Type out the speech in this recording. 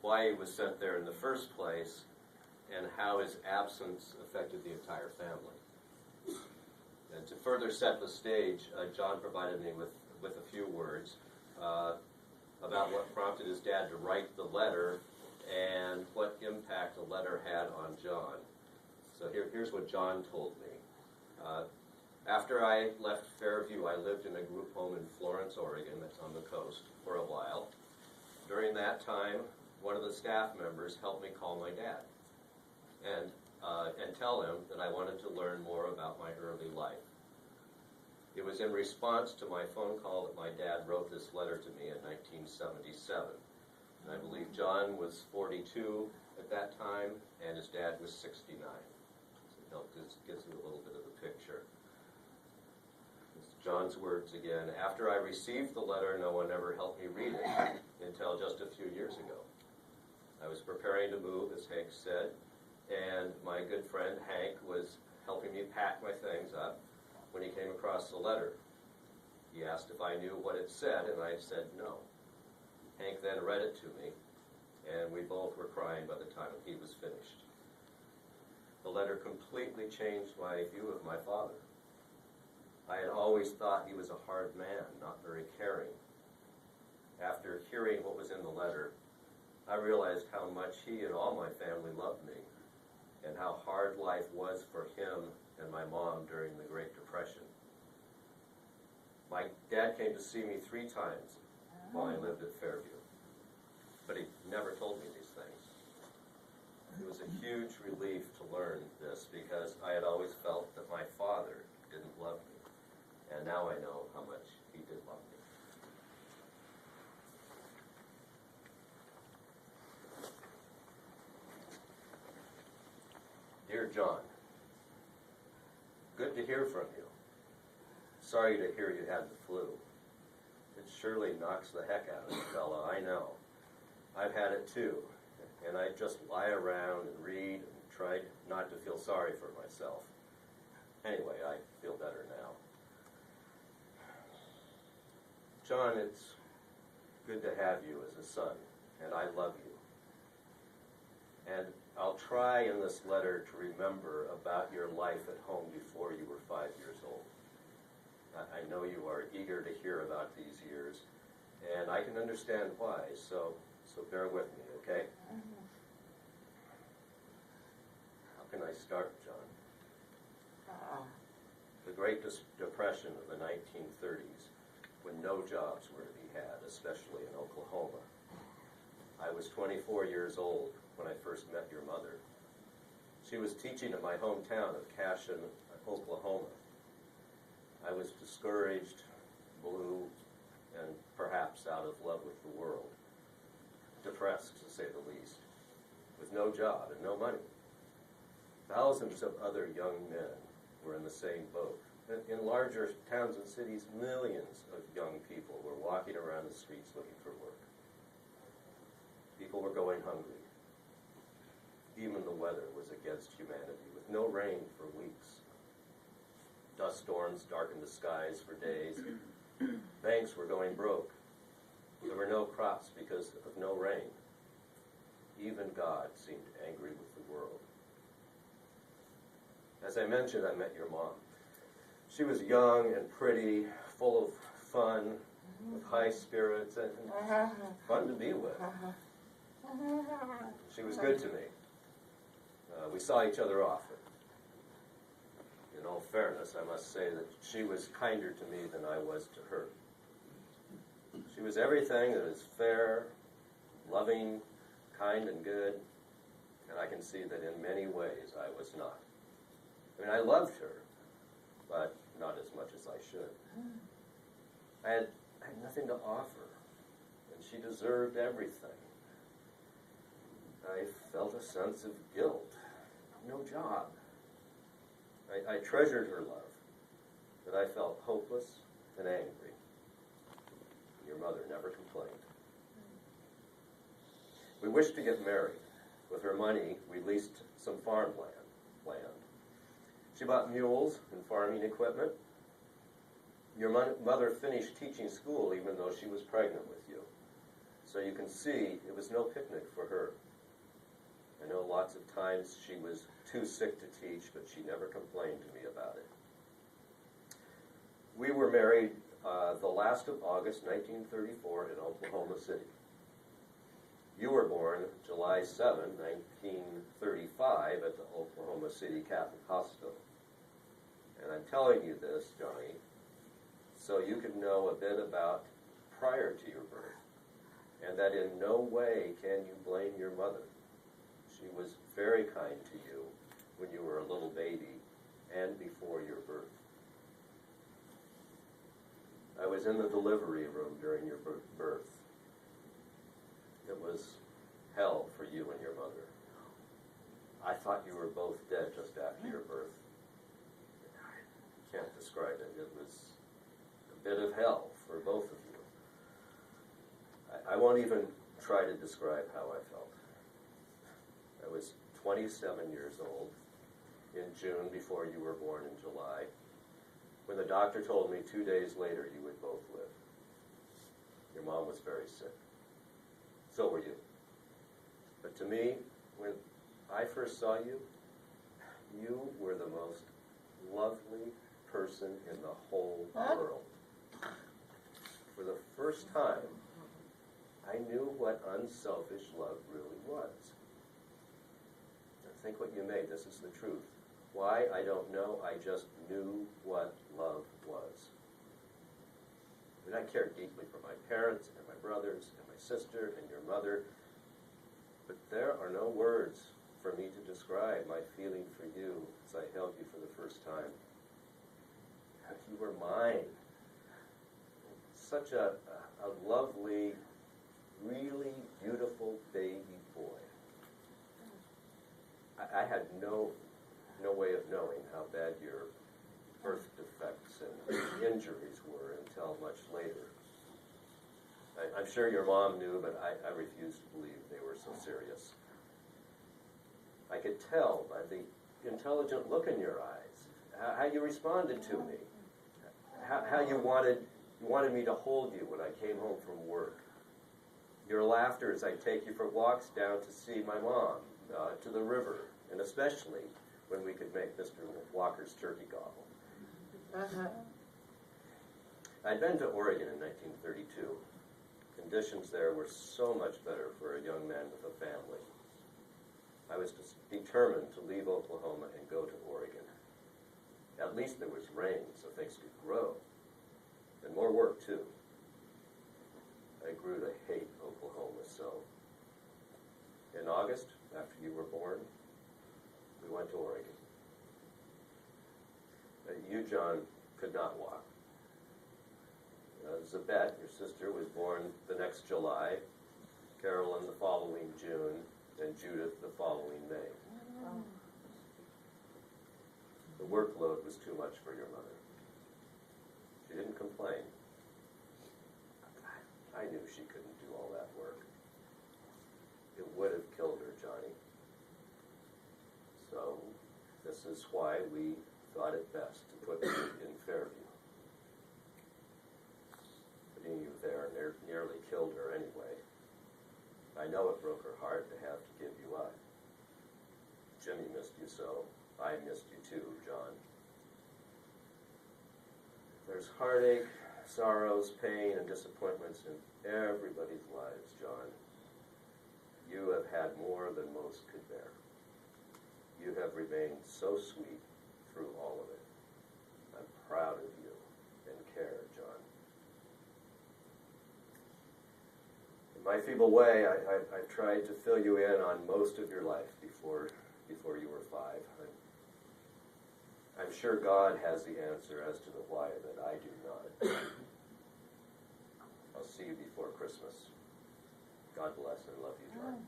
why he was sent there in the first place, and how his absence affected the entire family. And to further set the stage, John provided me with a few words about what prompted his dad to write the letter and what impact the letter had on John. So here's what John told me. After I left Fairview, I lived in a group home in Florence, Oregon, that's on the coast, for a while. During that time, one of the staff members helped me call my dad and tell him that I wanted to learn more about my early life. It was in response to my phone call that my dad wrote this letter to me in 1977. And I believe John was 42 at that time, and his dad was 69. So this gives you a little bit of a picture. It's John's words again. After I received the letter, no one ever helped me read it until just a few years ago. I was preparing to move, as Hank said, and my good friend Hank was helping me pack my things up when he came across the letter. He asked if I knew what it said, and I said no. Hank then read it to me, and we both were crying by the time he was finished. The letter completely changed my view of my father. I had always thought he was a hard man, not very caring. After hearing what was in the letter, I realized how much he and all my family loved me, and how hard life was for him and my mom during the Great Depression. My dad came to see me 3 times while I lived at Fairview, but he never told me these things. It was a huge relief to learn this because I had always felt that my father didn't love me, and now I know how much he did love me. Dear John, good to hear from you. Sorry to hear you had the flu. It surely knocks the heck out of a fella, I know. I've had it too, and I just lie around and read and try not to feel sorry for myself. Anyway, I feel better now. John, it's good to have you as a son, and I love you. And I'll try in this letter to remember about your life at home before you were 5 years old. I know you are eager to hear about these years, and I can understand why, so bear with me, okay? How can I start, John? The Great Depression of the 1930s, when no jobs were to be had, especially in Oklahoma. I was 24 years old when I first met your mother. She was teaching in my hometown of Calhoun, Oklahoma. I was discouraged, blue, and perhaps out of love with the world. Depressed, to say the least, with no job and no money. Thousands of other young men were in the same boat. In larger towns and cities, millions of young people were walking around the streets looking for work. People were going hungry. Even the weather was against humanity, with no rain for weeks. Dust storms darkened the skies for days. Banks were going broke. There were no crops because of no rain. Even God seemed angry with the world. As I mentioned, I met your mom. She was young and pretty, full of fun, with high spirits, and fun to be with. She was good to me. We saw each other often. In all fairness, I must say that she was kinder to me than I was to her. She was everything that is fair, loving, kind, and good, and I can see that in many ways I was not. I mean, I loved her, but not as much as I should. I had nothing to offer, and she deserved everything. I felt a sense of guilt. No job. I treasured her love, but I felt hopeless and angry. Your mother never complained. We wished to get married. With her money, we leased some farmland. She bought mules and farming equipment. Your mother finished teaching school even though she was pregnant with you. So you can see it was no picnic for her. I know lots of times she was too sick to teach, but she never complained to me about it. We were married the last of August 1934 in Oklahoma City. You were born July 7, 1935 at the Oklahoma City Catholic Hospital. And I'm telling you this, Johnny, so you can know a bit about prior to your birth, and that in no way can you blame your mother. She was very kind to you when you were a little baby and before your birth. I was in the delivery room during your birth. It was hell for you and your mother. I thought you were both dead just after your birth. I can't describe it. It was a bit of hell for both of you. I won't even try to describe how I felt. I was 27 years old in June before you were born in July, when the doctor told me 2 days later you would both live. Your mom was very sick. So were you. But to me, when I first saw you, you were the most lovely person in the whole world. For the first time, I knew what unselfish love really was. Now think what you may, this is the truth. Why, I don't know, I just knew what love was. And I cared deeply for my parents and my brothers and my sister and your mother, but there are no words for me to describe my feeling for you as I held you for the first time. You were mine. Such a lovely, really beautiful baby boy. I had no way of knowing how bad your birth defects and injuries were until much later. I'm sure your mom knew, but I refused to believe they were so serious. I could tell by the intelligent look in your eyes, how you responded to me, how you wanted me to hold you when I came home from work. Your laughter as I take you for walks down to see my mom, to the river, and especially when we could make Mr. Walker's turkey gobble. I'd been to Oregon in 1932. Conditions there were so much better for a young man with a family. I was determined to leave Oklahoma and go to Oregon. At least there was rain, so things could grow. And more work, too. I grew to hate Oklahoma so. In August, after you were born, we went to Oregon. You, John, could not walk. Zabette, your sister, was born the next July, Carolyn the following June, and Judith the following May. The workload was too much for your mother. She didn't complain. I knew she couldn't do all that work. It would have killed her, Johnny. So, this is why we thought it best to put you in Fairview. Putting you there nearly killed her anyway. I know it broke her heart to have to give you up. Jimmy missed you so. I missed you too, John. There's heartache, sorrows, pain, and disappointments in everybody's lives, John. You have had more than most could bear. You have remained so sweet through all of it. I'm proud of you and care, John. In my feeble way, I've tried to fill you in on most of your life before you were 5. I'm sure God has the answer as to the why that I do not. I'll see you before Christmas. God bless and love you, John.